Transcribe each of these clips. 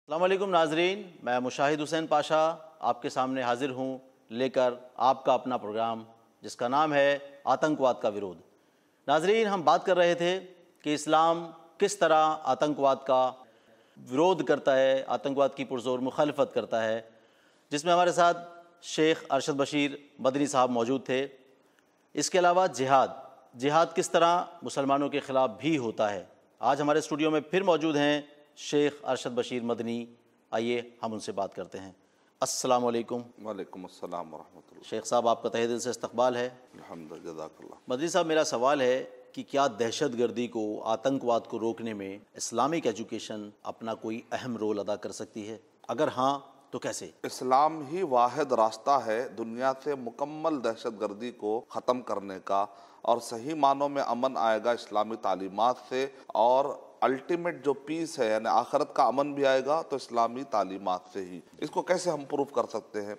अस्सलाम वालेकुम नाजरीन, मैं मुशाहिद हुसैन पाशा आपके सामने हाजिर हूँ लेकर आपका अपना प्रोग्राम जिसका नाम है आतंकवाद का विरोध। नाजरीन, हम बात कर रहे थे कि इस्लाम किस तरह आतंकवाद का विरोध करता है, आतंकवाद की पुरजोर मुखालफत करता है, जिसमें हमारे साथ शेख अरशद बशीर मदनी साहब मौजूद थे। इसके अलावा जिहाद किस तरह मुसलमानों के ख़िलाफ़ भी होता है। आज हमारे स्टूडियो में फिर मौजूद हैं शेख अरशद बशीर मदनी। आइए हम उनसे बात करते हैं। अस्सलाम वालेकुम। वालेकुम अस्सलाम वरहमतुल्लाह। शेख साहब, आपका तहे दिल से इस्तकबाल है। अल्हम्दुलिल्लाह, जज़ाकल्लाह। मदनी साहब, मेरा सवाल है कि क्या दहशतगर्दी को, आतंकवाद को रोकने में इस्लामिक एजुकेशन अपना कोई अहम रोल अदा कर सकती है? अगर हाँ तो कैसे? इस्लाम ही वाहिद रास्ता है दुनिया से मुकम्मल दहशतगर्दी को ख़त्म करने का, और सही मानों में अमन आएगा इस्लामी तालीमात से, और अल्टीमेट जो पीस है यानी आखिरत का अमन भी आएगा तो इस्लामी तालीमात से ही। इसको कैसे हम प्रूव कर सकते हैं?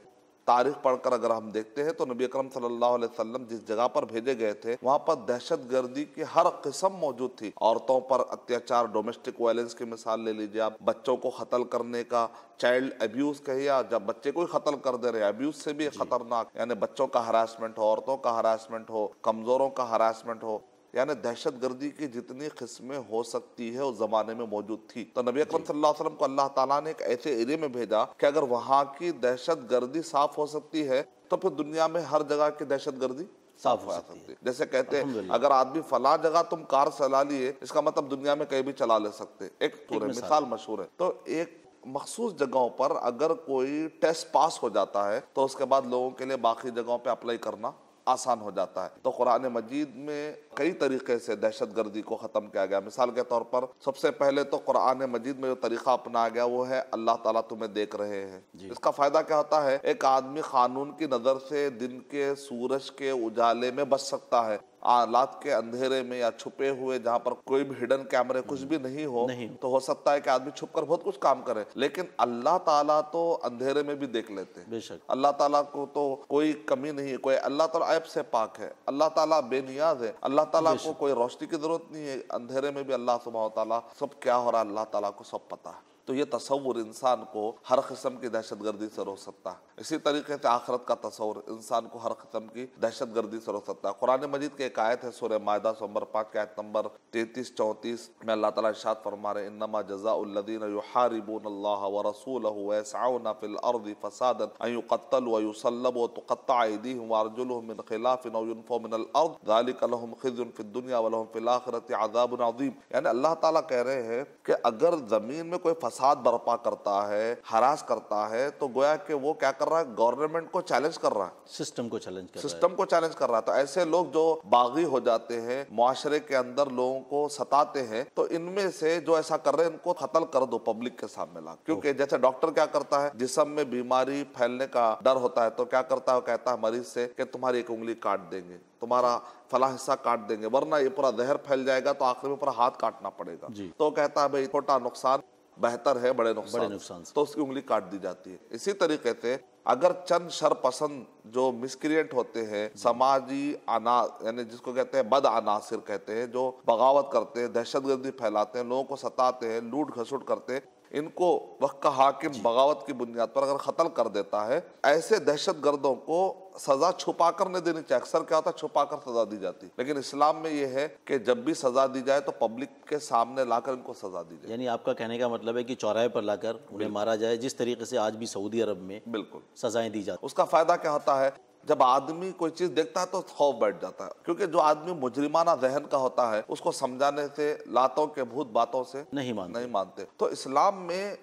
तारीख पढ़कर अगर हम देखते हैं तो नबी अकरम सल्लल्लाहु अलैहि वसल्लम जिस जगह पर भेजे गए थे वहाँ पर दहशतगर्दी की हर किस्म मौजूद थी। औरतों पर अत्याचार, डोमेस्टिक वायलेंस की मिसाल ले लीजिए आप, बच्चों को कत्ल करने का, चाइल्ड अब्यूज कहिए, या जब बच्चे को ही कत्ल कर दे रहे हैं, अब्यूज से भी खतरनाक, यानी बच्चों का हरासमेंट हो, औरतों का हरासमेंट हो, कमजोरों का हरासमेंट हो, यानी दहशतगर्दी की जितनी किस्में हो सकती है उस जमाने में मौजूद थी। तो नबी अकरम सल्लल्लाहु अलैहि वसल्लम को अल्लाह ताला ने एक ऐसे एरिया में भेजा कि अगर वहाँ की दहशतगर्दी साफ हो सकती है तो फिर दुनिया में हर जगह की दहशतगर्दी साफ हो सकती है। जैसे कहते हैं अगर आदमी फला जगह तुम कार चला लिए, इसका मतलब दुनिया में कहीं भी चला ले सकते। एक मिसाल मशहूर है। तो एक मखसूस जगहों पर अगर कोई टेस्ट पास हो जाता है तो उसके बाद लोगों के लिए बाकी जगहों पे अप्लाई करना आसान हो जाता है। तो कुरान मजीद में कई तरीके से दहशतगर्दी को ख़त्म किया गया। मिसाल के तौर पर सबसे पहले तो कुरान मजीद में जो तरीका अपनाया गया वो है अल्लाह ताला तुम्हें देख रहे हैं। इसका फ़ायदा क्या होता है? एक आदमी कानून की नज़र से दिन के सूरज के उजाले में बच सकता है, रात के अंधेरे में या छुपे हुए जहाँ पर कोई भी हिडन कैमरे कुछ भी नहीं हो तो हो सकता है कि आदमी छुप कर बहुत कुछ काम करे, लेकिन अल्लाह ताला तो अंधेरे में भी देख लेते हैं। बेशक अल्लाह ताला को तो कोई कमी नहीं है, कोई अल्लाह ताला ऐब से पाक है, अल्लाह ताला बेनियाज है, अल्लाह ताला को कोई रोशनी की जरूरत नहीं है। अंधेरे में भी अल्लाह सुब्हानहू ताला सब क्या हो रहा है अल्लाह ताला को सब पता है। तो ये तसव्वुर इंसान को हर किस्म की दहशतगर्दी से रोक सकता है। इसी तरीके से आखिरत का तसव्वुर इंसान को हर किस्म की दहशतगर्दी से रोक सकता है। कुरान मजीद की एक आयत है सूरह माइदा नंबर 5 की आयत नंबर 33-34 में अल्लाह ताला इरशाद फरमा रहे, इन्नमा जज़ाउल लज़ीना युहारिबूनल्लाह व रसूलहु व यसअऊना फिल अर्दि फसादन अन युक़त्तलू व युसल्लबू व तुक़त्तअ अयदीहुम व अर्जुलुहुम मिन खिलाफिन अव युनफ़ू मिनल अर्द ज़ालिका लहुम ख़िज़्युन फ़िद दुनिया व लहुम फ़िल आख़िरति अज़ाबुन अज़ीम। यानी अल्लाह ताला कह रहे हैं कि अगर जमीन में कोई फसाद बर्पा करता है, हरास करता है, तो गोया कि वो क्या कर रहा है? गवर्नमेंट को चैलेंज कर रहा है, सिस्टम को चैलेंज कर रहा है। तो ऐसे लोग जो बागी हो जाते हैं, मुआशरे के अंदर लोगों को सताते हैं, तो इनमें से जो ऐसा कर रहे हैं इनको कत्ल कर दो पब्लिक के सामने ला। क्योंकि जैसे डॉक्टर क्या करता है, जिस्म में बीमारी फैलने का डर होता है तो क्या करता है? कहता है मरीज से कि तुम्हारी एक उंगली काट देंगे, तुम्हारा फला हिस्सा काट देंगे, वरना ये पूरा जहर फैल जाएगा तो आखिर में पूरा हाथ काटना पड़ेगा। तो कहता है भाई छोटा नुकसान बेहतर है बड़े नुकसान से, तो उसकी उंगली काट दी जाती है। इसी तरीके से अगर चंद शरपसंद जो मिसक्रिएंट होते हैं, समाजी यानी जिसको कहते हैं बद अनासिर कहते हैं, जो बगावत करते हैं, दहशतगर्दी फैलाते हैं, लोगों को सताते हैं, लूट घसुट करते हैं, इनको वक्त का हाकिम बगावत की बुनियाद पर अगर कत्ल कर देता है, ऐसे दहशतगर्दों को सजा छुपा कर नहीं देनी चाहिए। अक्सर क्या होता है? छुपा कर सजा दी जाती है, लेकिन इस्लाम में यह है कि जब भी सजा दी जाए तो पब्लिक के सामने लाकर इनको सजा दी जाए। यानी आपका कहने का मतलब है कि चौराहे पर लाकर उन्हें मारा जाए, जिस तरीके से आज भी सऊदी अरब में बिल्कुल सजाएं दी जाती। उसका फायदा क्या होता है? जब आदमी कोई चीज देखता है तो खौफ बैठ जाता है, क्योंकि जो आदमी मुजरिमाना जहन का होता है उसको समझाने से, लातों के भूत बातों से नहीं मानते। तो इस्लाम में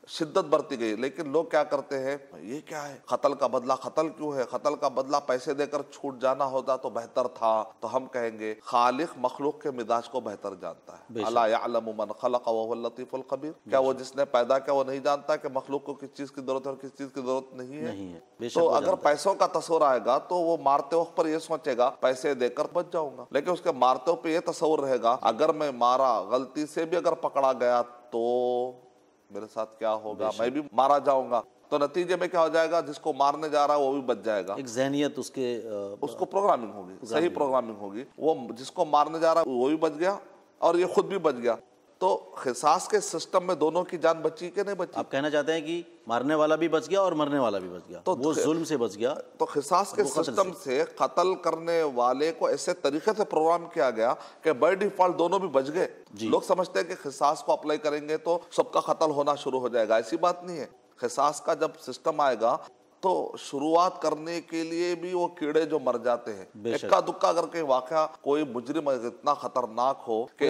शिद्दत बरती गई, लेकिन लोग क्या करते हैं? ये क्या है? कत्ल का बदला कत्ल क्यों है? कत्ल का बदला पैसे देकर छूट जाना होता तो बेहतर था। तो हम कहेंगे खालिक मखलूक के मिजाज को बेहतर जानता है। अला यअलमु मन खलक़ व हुवल लतीफुल खबीर। क्या वो जिसने पैदा किया वो नहीं जानता कि मखलूक को किस चीज की जरूरत है और किस चीज की जरूरत नहीं है? तो अगर पैसों का तस्वर आएगा तो वो मारते वक्त पर ये सोचेगा पैसे देकर बच जाऊंगा, लेकिन उसके मारते पे ये तस्वर रहेगा अगर मैं मारा, गलती से भी अगर पकड़ा गया तो मेरे साथ क्या होगा, मैं भी मारा जाऊंगा। तो नतीजे में क्या हो जाएगा? जिसको मारने जा रहा है वो भी बच जाएगा। एक जहनियत उसको प्रोग्रामिंग होगी, सही प्रोग्रामिंग होगी। वो जिसको मारने जा रहा है वो भी बच गया और ये खुद भी बच गया। तो खिसास के सिस्टम में दोनों की जान बची कि नहीं बची? आप कहना चाहते हैं कि मारने वाला भी बच गया और मरने वाला भी बच गया, तो वो जुल्म से बच गया। तो खिसास के वो कत्ल सिस्टम से कत्ल करने वाले को ऐसे तरीके से प्रोग्राम किया गया कि बाय डिफॉल्ट दोनों भी बच गए। लोग समझते हैं कि खिसास को अप्लाई करेंगे तो सबका कत्ल होना शुरू हो जाएगा, ऐसी बात नहीं है। खिसास का जब सिस्टम आएगा तो शुरुआत करने के लिए भी वो कीड़े जो मर जाते हैं, इक्का दुक्का करके वाकया कोई मुजरिम इतना खतरनाक हो कि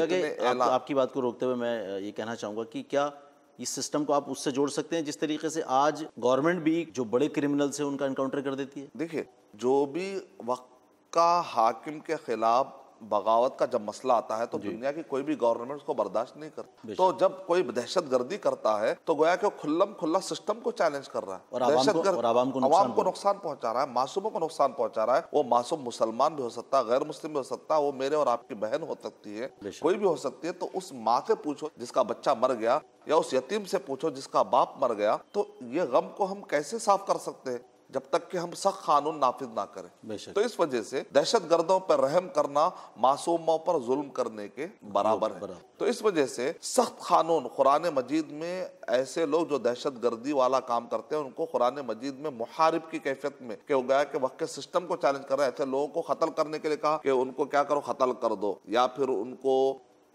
आपकी बात को रोकते हुए मैं ये कहना चाहूंगा कि क्या इस सिस्टम को आप उससे जोड़ सकते हैं जिस तरीके से आज गवर्नमेंट भी जो बड़े क्रिमिनल्स हैं उनका एनकाउंटर कर देती है? देखिए, जो भी वक्त का हाकिम के खिलाफ बगावत का जब मसला आता है तो दुनिया की कोई भी गवर्नमेंट उसको बर्दाश्त नहीं करती। तो जब कोई दहशतगर्दी करता है तो गोया कि खुल्लम खुल्ला सिस्टम को चैलेंज कर रहा है और आवाम को नुकसान पहुंचा रहा है, मासूमों को नुकसान पहुंचा रहा है। वो मासूम मुसलमान भी हो सकता है, गैर मुस्लिम भी हो सकता है, वो मेरे और आपकी बहन हो सकती है, कोई भी हो सकती है। तो उस माँ से पूछो जिसका बच्चा मर गया, या उस यतीम से पूछो जिसका बाप मर गया, तो ये गम को हम कैसे साफ कर सकते हैं जब तक कि हम सख्त कानून नाफिज ना करें। तो इस वजह से दहशतगर्दों पर रहम करना मासूमों पर जुल्म करने के बराबर है। तो इस वजह से सख्त कानून, कुरान मजीद में ऐसे लोग जो दहशतगर्दी वाला काम करते हैं उनको कुरान मजीद में मुहारिब की कैफियत में कि हो गया कि वक्त के सिस्टम को चैलेंज कर रहे हैं, ऐसे लोगों को कत्ल करने के लिए कहा कि उनको क्या करो, कत्ल कर दो, या फिर उनको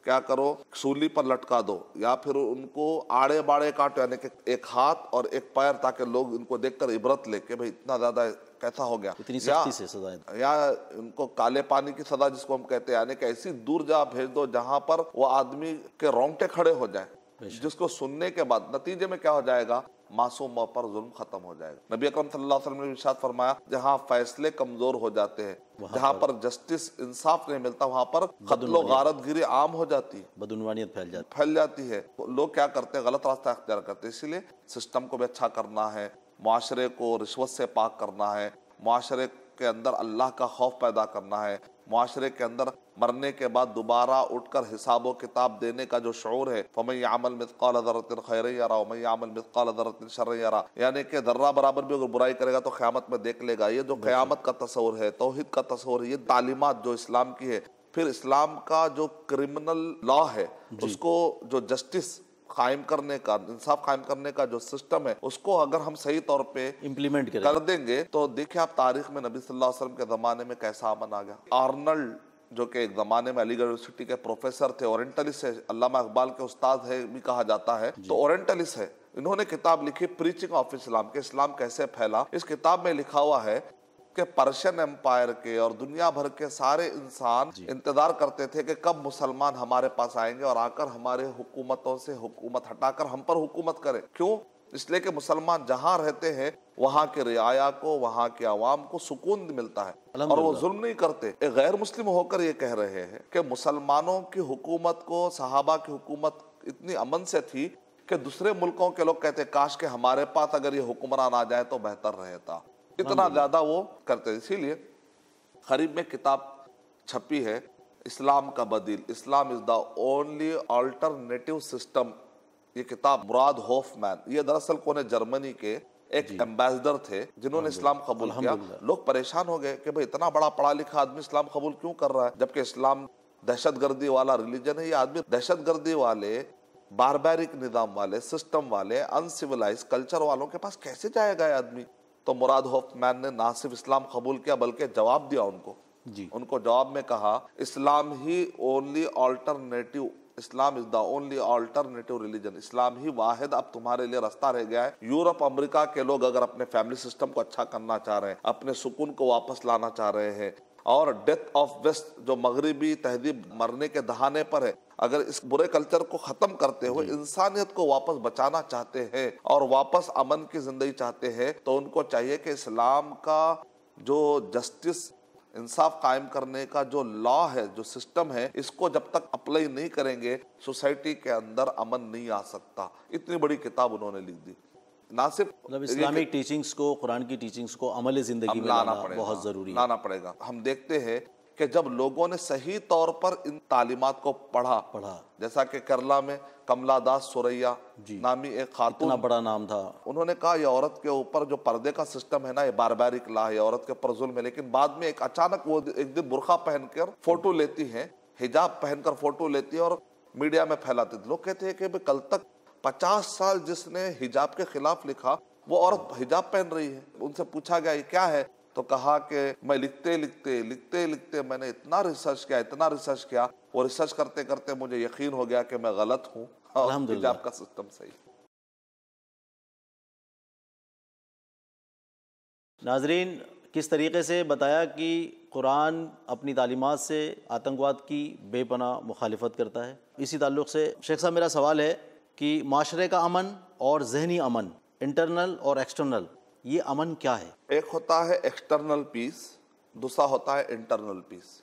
क्या करो, सूली पर लटका दो, या फिर उनको आड़े बाड़े काटो, यानी कि एक हाथ और एक पैर, ताकि लोग इनको देखकर इबरत लेके भाई इतना ज्यादा कैसा हो गया, इतनी सख्ती से सजा, या उनको काले पानी की सजा जिसको हम कहते हैं, यानी कि ऐसी दूर जा भेज दो जहां पर वो आदमी के रोंगटे खड़े हो जाए, जिसको सुनने के बाद नतीजे में क्या हो जाएगा, मासूमों पर जुल्म खत्म हो जाएगा। नबी अकरम सल्लल्लाहु अलैहि वसल्लम ने इरशाद फरमाया, जहां फैसले कमजोर हो जाते हैं, जहां पर जस्टिस इंसाफ नहीं मिलता, वहां पर कत्ल गारतगिरी आम हो जाती है, बदउनवानियत फैल जाती है। लोग क्या करते हैं, गलत रास्ता अख्तियार करते हैं। इसीलिए सिस्टम को भी अच्छा करना है, मुआशरे को रिश्वत से पाक करना है, मुआशरे के अंदर अल्लाह का खौफ पैदा करना है, मुआशरे के अंदर मरने के बाद दोबारा उठकर हिसाबो किताब देने का जो शऊर है, फमन यअमल मिस्काल ज़र्रतिन खैरन यरा व मन यअमल मिस्काल ज़र्रतिन शर्रन यरा, यानी कि जर्रा बराबर भी अगर बुराई करेगा तो क़यामत में देख लेगा। ये जो क़यामत का तस्वुर है, तौहीद का तस्वुर है, ये तालीमात जो इस्लाम की है। फिर इस्लाम का जो क्रिमिनल लॉ है, उसको जो जस्टिस कायम करने का, इंसाफ कायम करने का जो सिस्टम है, उसको अगर हम सही तौर पे इम्प्लीमेंट कर देंगे तो देखिए आप तारीख में नबी सल्लल्लाहु अलैहि वसल्लम के जमाने में कैसा अमन आ गया। आर्नल्ड जो कि एक जमाने में अलीगढ़ यूनिवर्सिटी के प्रोफेसर थे, ओरिएंटलिस्ट है, अल्लामा इकबाल के उस्ताद है भी कहा जाता है, तो ओरिएंटलिस्ट है। इन्होंने किताब लिखी प्रीचिंग ऑफ इस्लाम, के इस्लाम कैसे फैला। इस किताब में लिखा हुआ है कि पर्शियन एम्पायर के और दुनिया भर के सारे इंसान इंतजार करते थे कि कब मुसलमान हमारे पास आएंगे और आकर हमारे हुकूमतों से हुकूमत हटाकर हम पर हुकूमत करें। क्यों? इसलिए कि मुसलमान जहां रहते हैं वहां के रियाया को, वहां के अवाम को सुकून मिलता है और वो जुल्म नहीं करते। एक गैर मुस्लिम होकर ये कह रहे हैं कि मुसलमानों की हुकूमत को, सहाबा की हुकूमत इतनी अमन से थी कि दूसरे मुल्कों के लोग कहते काश के हमारे पास अगर ये हुक्मरान आ जाए तो बेहतर रहता, इतना ज्यादा वो करते। इसीलिए खरीब में किताब छपी है, इस्लाम का बदील, Islam is the only alternative system. ये किताब मुराद होफमैन, ये दरअसल कोने जर्मनी के एक एम्बेसडर थे जिन्होंने इस्लाम कबूल किया। लोग परेशान हो गए कि भाई इतना बड़ा पढ़ा लिखा आदमी इस्लाम कबूल क्यों कर रहा है, जबकि इस्लाम दहशतगर्दी वाला रिलीजन है। ये आदमी दहशतगर्दी वाले, बारबैरिक निजाम वाले, सिस्टम वाले, अनसिविलाइज कल्चर वालों के पास कैसे जाएगा ये आदमी। तो मुराद होफमैन ने ना सिर्फ इस्लाम कबूल किया बल्कि जवाब दिया उनको जवाब में कहा, इस्लाम ही only alternative, Islam is the only alternative religion, इस्लाम ही वाहिद अब तुम्हारे लिए रास्ता रह गया है। यूरोप अमेरिका के लोग अगर अपने फैमिली सिस्टम को अच्छा करना चाह रहे हैं, अपने सुकून को वापस लाना चाह रहे हैं, और डेथ ऑफ वेस्ट जो मगरिबी तहजीब मरने के दहाने पर है, अगर इस बुरे कल्चर को खत्म करते हुए इंसानियत को वापस बचाना चाहते हैं और वापस अमन की जिंदगी चाहते हैं, तो उनको चाहिए कि इस्लाम का जो जस्टिस, इंसाफ कायम करने का जो लॉ है, जो सिस्टम है, इसको जब तक अप्लाई नहीं करेंगे सोसाइटी के अंदर अमन नहीं आ सकता। इतनी बड़ी किताब उन्होंने लिख दी। ना सिर्फ मतलब इस्लामिक टीचिंग्स को, कुरान की टीचिंग्स को अमल जिंदगी में लाना बहुत जरूरी है, लाना पड़ेगा। हम देखते हैं कि जब लोगों ने सही तौर पर इन तालीमात को पढ़ा, जैसा कि केरला में कमला दास सुरैया नामी एक खातून, इतना बड़ा नाम था, उन्होंने कहा ये औरत के ऊपर जो पर्दे का सिस्टम है ना, ये बारबैरिक ला है, औरत के ऊपर जुल्म है। लेकिन बाद में एक अचानक वो एक दिन बुर्का पहनकर फोटो लेती है, हिजाब पहनकर फोटो लेती है और मीडिया में फैलाते थे। लोग कहते हैं कि भाई कल तक 50 साल जिसने हिजाब के खिलाफ लिखा वो औरत हिजाब पहन रही है। उनसे पूछा गया ये क्या है, तो कहा कि मैं लिखते लिखते मैंने इतना रिसर्च किया, वो रिसर्च करते करते मुझे यकीन हो गया कि मैं गलत हूँ और अल्हम्दुलिल्लाह। हिजाब का सिस्टम सही। नाजरीन, किस तरीके से बताया कि कुरान अपनी तालीमात से आतंकवाद की बेपनाह मुखालिफत करता है। इसी ताल्लुक़ से शेख साहब मेरा सवाल है कि माशरे का अमन और जहनी अमन, इंटरनल और एक्सटर्नल, ये अमन क्या है? एक होता है एक्सटर्नल पीस, दूसरा होता है इंटरनल पीस।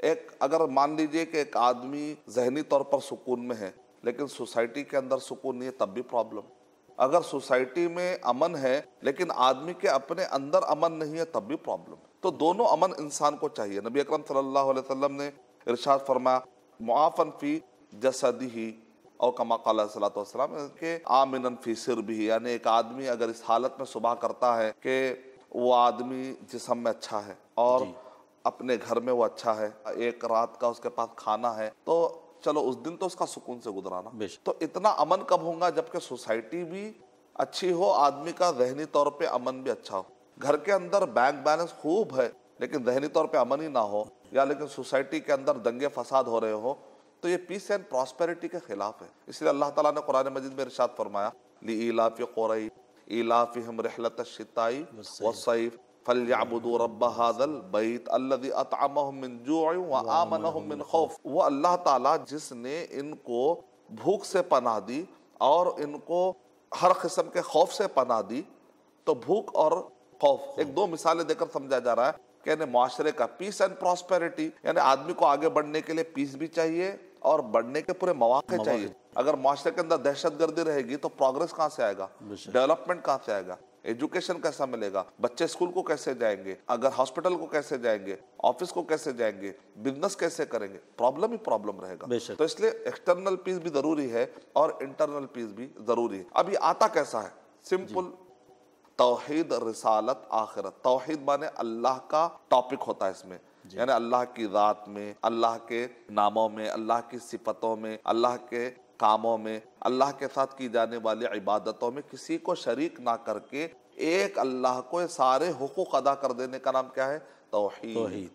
एक अगर मान लीजिए कि एक आदमी जहनी तौर पर सुकून में है लेकिन सोसाइटी के अंदर सुकून नहीं है, तब भी प्रॉब्लम। अगर सोसाइटी में अमन है लेकिन आदमी के अपने अंदर अमन नहीं है, तब भी प्रॉब्लम। तो दोनों अमन इंसान को चाहिए। नबी अकरम सल्लल्लाहु अलैहि वसल्लम ने इरशाद फरमाया, मुआफन फी जसदिही और कमा क़ाला सल्लल्लाहु अलैहि वसल्लम के आमिनन फी सिरबिही, यानी एक आदमी अगर इस हालत में सुबह करता है कि वो आदमी जिस्म में अच्छा है और अपने घर में वो अच्छा है, एक रात का उसके पास खाना है, तो चलो उस दिन तो उसका सुकून से गुजराना। तो इतना अमन कब होगा? जबकि सोसाइटी भी अच्छी हो, आदमी का जहनी तौर पे अमन भी अच्छा हो। घर के अंदर बैंक बैलेंस खूब है लेकिन जहनी तौर पे अमन ही ना हो, या लेकिन सोसाइटी के अंदर दंगे फसाद हो रहे हो, तो ये पीस एंड प्रॉस्पेरिटी के खिलाफ है। इसलिए अल्लाह ताला ने कुरान मजीद में इरशाद फरमाया, ली क़ुरैश इलाफिहिम रिहलतश शिताई वस्सैफ फलयअबुदू रब्ब हाज़ल बैत अल्लज़ी अतअमहुम मिन जूअ व आमनहुम मिन खौफ। वो अल्लाह ताला जिसने इनको भूख से पनाह दी और इनको हर किस्म के खौफ से पनाह दी। तो भूख और खौफ एक दो मिसालें देकर समझा जा रहा है कि यानी माशरे का पीस एंड प्रॉस्पेरिटी, यानी आदमी को आगे बढ़ने के लिए पीस भी चाहिए और बढ़ने के पूरे मौके चाहिए। अगर माशरे के अंदर दहशतगर्दी रहेगी तो प्रोग्रेस कहाँ से आएगा, डेवलपमेंट कहाँ से आएगा, एजुकेशन कैसा मिलेगा, बच्चे स्कूल को कैसे जाएंगे, अगर हॉस्पिटल को कैसे जाएंगे, ऑफिस को कैसे जाएंगे, बिजनेस कैसे करेंगे, प्रॉब्लम ही प्रॉब्लम रहेगा। तो इसलिए एक्सटर्नल पीस भी जरूरी है और इंटरनल पीस भी जरूरी है। अब ये आता कैसा है? सिंपल, तौहीद, रिसालत, आखिरत। तौहीद माने अल्लाह का टॉपिक होता है इसमें, यानी अल्लाह की ज़ात में, अल्लाह के नामों में, अल्लाह की सिफतों में, अल्लाह के कामों में, अल्लाह के साथ की जाने वाली इबादतों में किसी को शरीक ना करके एक अल्लाह को सारे हुकूक अदा कर देने का नाम क्या है? तौहीद।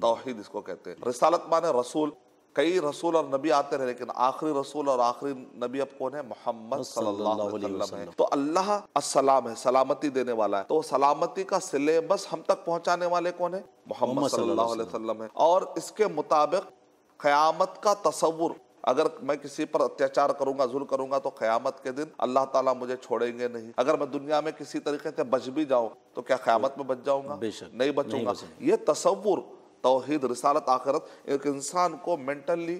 तौहीद इसको कहते हैं। रिसालत माने रसूल। कई रसूल और नबी आते रहे लेकिन आखिरी रसूल और आखिरी नबी अब कौन है? मोहम्मद सल्लल्लाहु अलैहि वसल्लम है। तो अल्लाह अस्सलाम है, सलामती देने वाला है। तो सलामती का सिलेबस हम तक पहुंचाने वाले कौन है? मोहम्मद सल्लल्लाहु अलैहि वसल्लम है। और इसके मुताबिक क़यामत का तसव्वुर, अगर मैं किसी पर अत्याचार करूंगा, जुल्म करूंगा, तो क़यामत के दिन अल्लाह ताला मुझे छोड़ेंगे नहीं। अगर मैं दुनिया में किसी तरीके से बच भी जाऊं तो क्या क़यामत में बच जाऊंगा? नहीं बचूंगा। ये तसव्वुर, तौहीद, रिसालत, आखिरत एक इंसान को मेंटली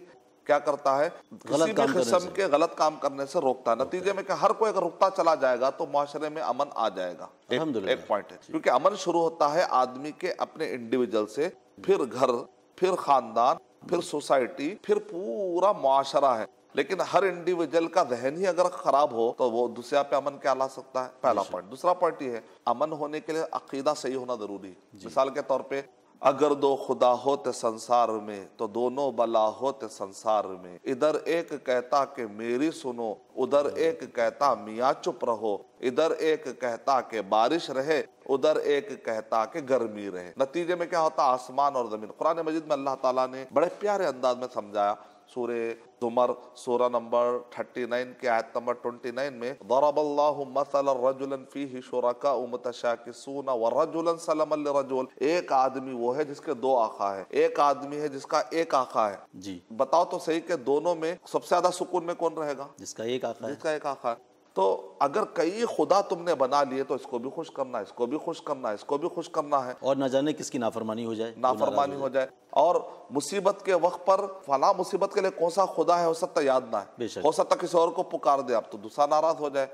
क्या करता है? किसी भी किस्म के गलत काम करने से रोकता है। नतीजे में क्या, हर कोई अगर रुकता चला जाएगा तो माशरे में अमन आ जाएगा। एक पॉइंट है, क्योंकि अमन शुरू होता है आदमी के अपने इंडिविजुअल से, फिर घर, फिर खानदान, फिर सोसाइटी, फिर पूरा मुआशरा है। लेकिन हर इंडिविजुअल का जहन ही अगर खराब हो तो वो दूसरे पे अमन क्या ला सकता है? पहला पॉइंट। दूसरा पॉइंट ये है, अमन होने के लिए अकीदा सही होना जरूरी है। मिसाल के तौर पे, अगर दो खुदा होते संसार में तो दोनों बला होते संसार में। इधर एक कहता कि मेरी सुनो, उधर एक कहता मियाँ चुप रहो। इधर एक कहता कि बारिश रहे, उधर एक कहता कि गर्मी रहे। नतीजे में क्या होता? आसमान और जमीन। कुरान मजीद में अल्लाह ताला ने बड़े प्यारे अंदाज में समझाया। सूरे ज़ुमर सूरा नंबर 39 के आयत नंबर 29 में, ज़रबल्लाहु मसलन रजुलन फीही शुरकाउ मुतशाकिसून व रजुलन सलमन लिरजुल। एक आदमी वो है जिसके दो आका है, एक आदमी है जिसका एक आका है। जी बताओ तो सही कि दोनों में सबसे ज्यादा सुकून में कौन रहेगा? जिसका एक आका है। जिसका एक आका है। तो अगर कई खुदा तुमने बना लिए तो इसको भी खुश करना है, इसको भी खुश करना है, इसको भी खुश करना है, और न जाने किसकी नाफरमानी हो जाए, नाफरमानी हो जाए। और मुसीबत के वक्त पर फला मुसीबत के लिए कौन सा खुदा है हो सकता याद ना है, हो सकता किसी और को पुकार दे आप तो दूसरा नाराज हो जाए।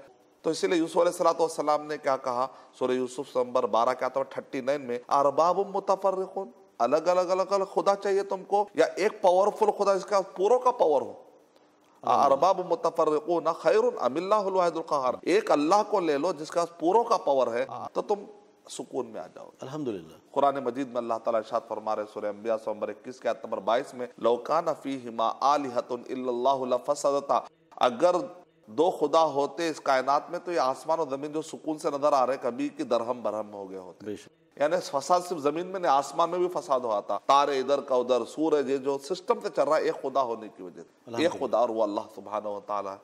तो इसीलिए यूसुफ अलैहिस्सलाम ने क्या कहा? सूरह यूसुफ नंबर 12 के आयत 39 में, अरबाबुम मुतफर्रिकुन, अलग अलग अलग अलग खुदा चाहिए तुमको या एक पावरफुल खुदा जिसका पूरों का पावर हो? अरबाब मुतफर्रिकून खैरुन अमिल्लाहुल वाहिदुल क़हार। एक अल्लाह को ले लो जिसका पूरों का पावर है, तो तुम सुकून में आ जाओगे। अल्हम्दुलिल्लाह। कुरान मजीद में अल्लाह ताला इरशाद फरमा रहे सूरह अंबिया नंबर 21 के आयत नंबर 22 में, लौ कान फीहिमा आलिहतुन इल्लल्लाहु लफसदता, अगर दो खुदा होते इस कायनात में तो ये आसमान और जमीन जो सुकून से नजर आ रहे कभी की दरहम बरहम हो गए होते। बेशक। यानी फसाद सिर्फ जमीन में नहीं, आसमान में भी फसाद हुआ था। तारे इधर का उधर, सूरज, ये जो सिस्टम से चल रहा है एक खुदा होने की वजह से, एक खुदा और वो अल्लाह सुब्हानहू व तआला है।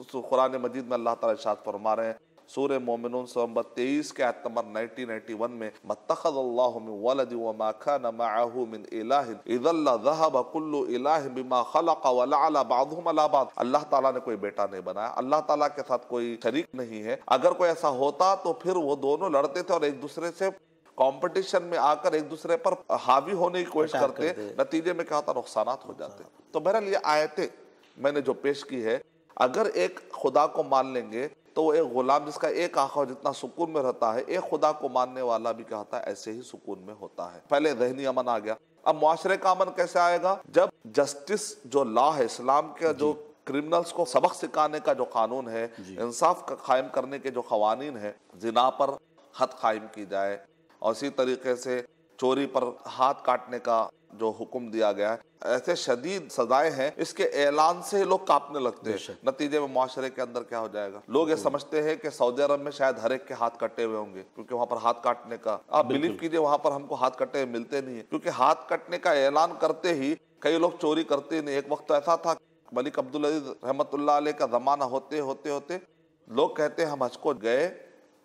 तो कुरान मजीद में अल्लाह ताला इरशाद फरमा रहे हैं सूरह मोमिनून नंबर 23 के आयत नंबर 91 में, मत्तखज़ल्लाहु मिन वलद व मा कान मअहू मिन इलाहिन इज़ल लज़हब कुल्लु इलाहिन बिमा खलक़ व लअला बअदहुम अला बअद। अल्लाह ताला ने कोई बेटा नहीं बनाया, अल्लाह ताला के साथ कोई शरीक नहीं है। अगर कोई ऐसा होता तो फिर वो दोनों लड़ते थे और एक दूसरे से कंपटीशन में आकर एक दूसरे पर हावी होने की कोशिश करते, नतीजे में क्या होता, नुकसानात हो जाते। तो बहरहाल ये आयतें मैंने जो पेश की है, अगर एक खुदा को मान लेंगे तो वो एक गुलाम जिसका एक आंखा जितना सुकून में रहता है, एक खुदा को मानने वाला भी क्या होता है, ऐसे ही सुकून में होता है। पहले ज़हनी अमन आ गया, अब मुआशरे का अमन कैसे आएगा? जब जस्टिस जो लॉ है, इस्लाम के जो क्रिमिनल्स को सबक सिखाने का जो कानून है, इंसाफ का कायम करने के जो कवानीन है, जिना पर हद कायम की जाए और इसी तरीके से चोरी पर हाथ काटने का जो हुक्म दिया गया है, ऐसे शदीद सजाएं हैं, इसके ऐलान से लोग कांपने लगते हैं। नतीजे में मुआशरे के अंदर क्या हो जाएगा, लोग ये समझते हैं कि सऊदी अरब में शायद हर एक के हाथ कटे हुए होंगे, क्योंकि वहां पर हाथ काटने का, आप बिलीव कीजिए वहां पर हमको हाथ कटे हुए मिलते नहीं है, क्योंकि हाथ कटने का ऐलान करते ही कई लोग चोरी करते नहीं। एक वक्त तो ऐसा था, मलिक अब्दुल अजीज रहमतुल्लाह अलैह का जमाना होते होते लोग कहते हैं हम हज को गए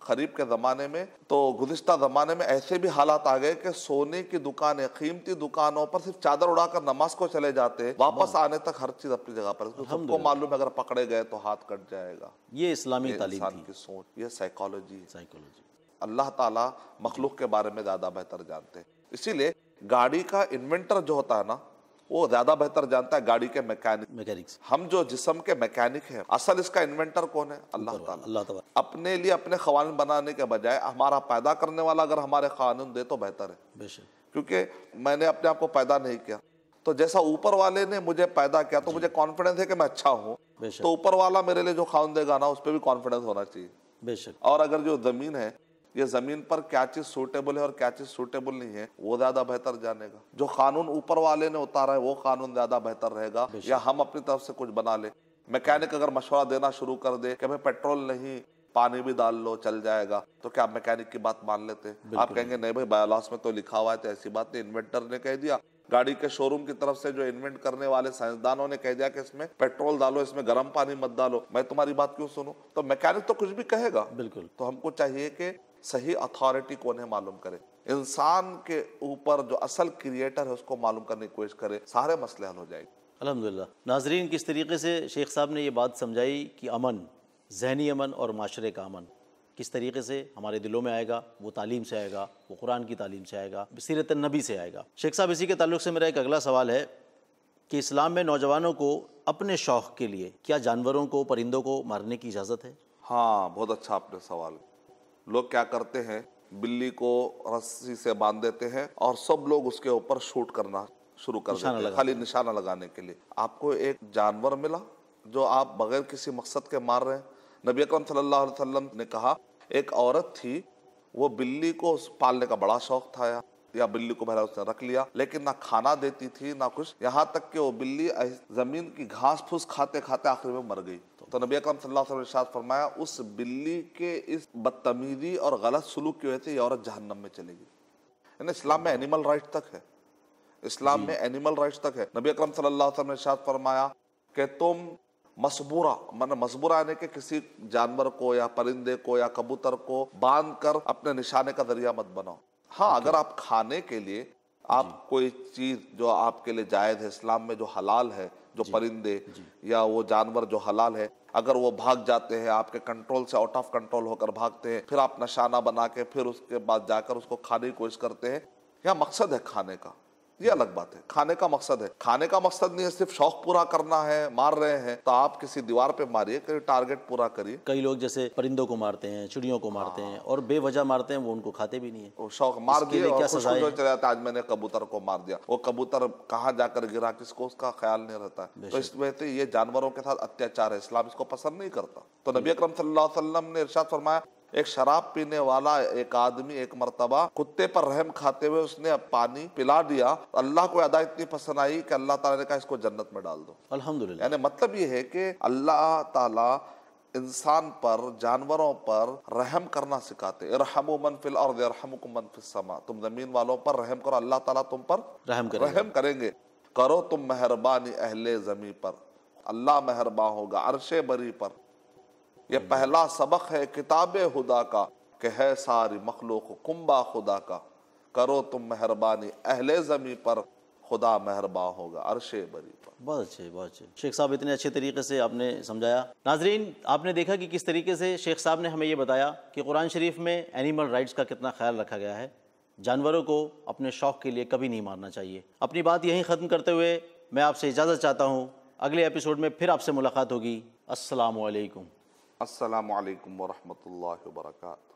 खरीब के ज़माने में, तो गुज़िश्ता ज़माने में ऐसे भी हालात आ गए कि सोने की दुकानें, कीमती दुकानों पर सिर्फ चादर उड़ाकर नमाज को चले जाते, वापस आने तक हर चीज़ अपनी जगह पर। सबको मालूम है अगर पकड़े गए तो हाथ कट जाएगा। ये इस्लामी तालीम इंसान की सोच, ये साइकोलॉजी है। साइकोलॉजी। अल्लाह ताला मखलूक के बारे में ज़्यादा बेहतर जानते हैं, इसीलिए गाड़ी का इन्वेंटर जो होता है ना, वो ज्यादा बेहतर जानता है गाड़ी के मैकेनिक्स। हम जो जिस्म के मैकेनिक हैं, असल इसका इन्वेंटर कौन है? अल्लाह ताला। अपने लिए अपने कानून बनाने के बजाय हमारा पैदा करने वाला अगर हमारे कानून दे तो बेहतर है, क्योंकि मैंने अपने आप को पैदा नहीं किया। तो जैसा ऊपर वाले ने मुझे पैदा किया तो मुझे कॉन्फिडेंस है कि मैं अच्छा हूँ, तो ऊपर वाला मेरे लिए जो कानून देगा ना, उस पर भी कॉन्फिडेंस होना चाहिए। बेशक। और अगर जो जमीन है, ये जमीन पर क्या चीज सूटेबल है और क्या चीज सूटेबल नहीं है, वो ज्यादा बेहतर जानेगा। जो कानून ऊपर वाले ने उतारा है वो कानून ज्यादा बेहतर रहेगा, या हम अपनी तरफ से कुछ बना ले। मैकेनिक अगर मशवरा देना शुरू कर दे कि भाई पेट्रोल नहीं, पानी भी डाल लो चल जाएगा, तो क्या मैकेनिक की बात मान लेते? आप कहेंगे नहीं भाई बायोलॉस में तो लिखा हुआ है, तो ऐसी बात नहीं, इन्वेंटर ने कह दिया। गाड़ी के शोरूम की तरफ से जो इन्वेंट करने वाले साइंसदानों ने कह दिया कि इसमें पेट्रोल डालो, इसमें गर्म पानी मत डालो, मैं तुम्हारी बात क्यों सुनूं? तो मैकेनिक तो कुछ भी कहेगा। बिल्कुल। तो हमको चाहिए कि सही अथॉरिटी कौन है मालूम करे, इंसान के ऊपर जो असल क्रिएटर है उसको मालूम करने की कोशिश करे, सारे मसले हल हो जाएंगे। अल्हम्दुलिल्लाह। नाजरीन, किस तरीके से शेख साहब ने ये बात समझाई कि अमन, जहनी अमन और माशरे का अमन किस तरीके से हमारे दिलों में आएगा, वो तालीम से आएगा, वो कुरान की तालीम से आएगा, सीरत नबी से आएगा। शेख साहब, इसी के ताल्लुक़ से मेरा एक अगला सवाल है कि इस्लाम में नौजवानों को अपने शौक़ के लिए क्या जानवरों को, परिंदों को मारने की इजाज़त है? हाँ, बहुत अच्छा आपने सवाल। लोग क्या करते हैं, बिल्ली को रस्सी से बांध देते हैं और सब लोग उसके ऊपर शूट करना शुरू कर देते हैं, खाली निशाना लगाने के लिए। आपको एक जानवर मिला जो आप बगैर किसी मकसद के मार रहे हैं। नबी अकरम सल्लल्लाहु अलैहि वसल्लम ने कहा, एक औरत थी, वो बिल्ली को पालने का बड़ा शौक था, या बिल्ली को पहले उसने रख लिया, लेकिन ना खाना देती थी ना कुछ, यहाँ तक कि वो बिल्ली जमीन की घास फूस खाते खाते आखिर में मर गई। तो नबी अकरम सल्लल्लाहु अलैहि वसल्लम ने फरमाया, उस बिल्ली के इस बदतमीजी और गलत सलूक की वजह से ये औरत जहन्नम में चलेगी। यानी इस्लाम में एनिमल राइट तक है, इस्लाम में एनिमल राइट्स तक है। नबी अकरम सल्लल्लाहु अलैहि वसल्लम ने इरशाद फरमाया कि तुम मसबूरा, माने मसबूरा यानी कि किसी जानवर को या परिंदे को या कबूतर को बांध कर अपने निशाने का जरिया मत बनाओ। हाँ, अगर आप खाने के लिए आप कोई चीज जो आपके लिए जायज है, इस्लाम में जो हलाल है, जो परिंदे या वो जानवर जो हलाल है, अगर वो भाग जाते हैं, आपके कंट्रोल से आउट ऑफ कंट्रोल होकर भागते हैं, फिर आप निशाना बना के फिर उसके बाद जाकर उसको खाने की कोशिश करते हैं, या मकसद है खाने का, ये अलग बात है। खाने का मकसद है, खाने का मकसद नहीं है सिर्फ शौक पूरा करना है, मार रहे हैं तो आप किसी दीवार पे मारिए, कोई टारगेट पूरा करिए। कई लोग जैसे परिंदों को मारते हैं, चिड़ियों को मारते हैं और बेवजह मारते हैं, वो उनको खाते भी नहीं है, वो शौक मार दिए और खुश हो चले जाते, आज मैंने कबूतर को मार दिया, वो कबूतर कहाँ जाकर गिरा किसको उसका ख्याल नहीं रहता है। तो इस वजह से ये जानवरों के साथ अत्याचार है, इस्लाम इसको पसंद नहीं करता। तो नबी अकरम सल्लल्लाहु अलैहि वसल्लम ने इरशाद फरमाया, एक शराब पीने वाला एक आदमी एक मर्तबा कुत्ते पर रहम खाते हुए उसने पानी पिला दिया, अल्लाह को अदा इतनी पसंद आई कि अल्लाह ताला ने कहा इसको जन्नत में डाल दो। अल्हम्दुलिल्लाह। यानी मतलब ये है कि अल्लाह ताला इंसान पर, जानवरों पर रहम करना सिखाते। इरहमु मन फिल अर्द यरहमुकुम मन फिस समा, तुम जमीन वालों पर रहम करो, अल्लाह ताला तुम पर रहम करेंगे। करो तुम मेहरबानी अहले जमी पर, अल्लाह मेहरबान होगा अर्शे बरी पर। ये पहला सबक है किताबे खुदा का कि है सारी मखलूक कुंबा खुदा का। करो तुम मेहरबानी अहले जमी पर, खुदा मेहरबान होगा अर्शे बरी पर। बहुत अच्छे, बहुत अच्छे शेख साहब, इतने अच्छे तरीके से आपने समझाया। नाजरीन, आपने देखा कि किस तरीके से शेख साहब ने हमें ये बताया कि कुरान शरीफ में एनिमल राइट्स का कितना ख्याल रखा गया है। जानवरों को अपने शौक़ के लिए कभी नहीं मारना चाहिए। अपनी बात यहीं ख़त्म करते हुए मैं आपसे इजाज़त चाहता हूँ। अगले एपिसोड में फिर आपसे मुलाकात होगी। अस्सलामु अलैकुम। अस्सलामु अलैकुम व रहमतुल्लाहि व बरकातहू।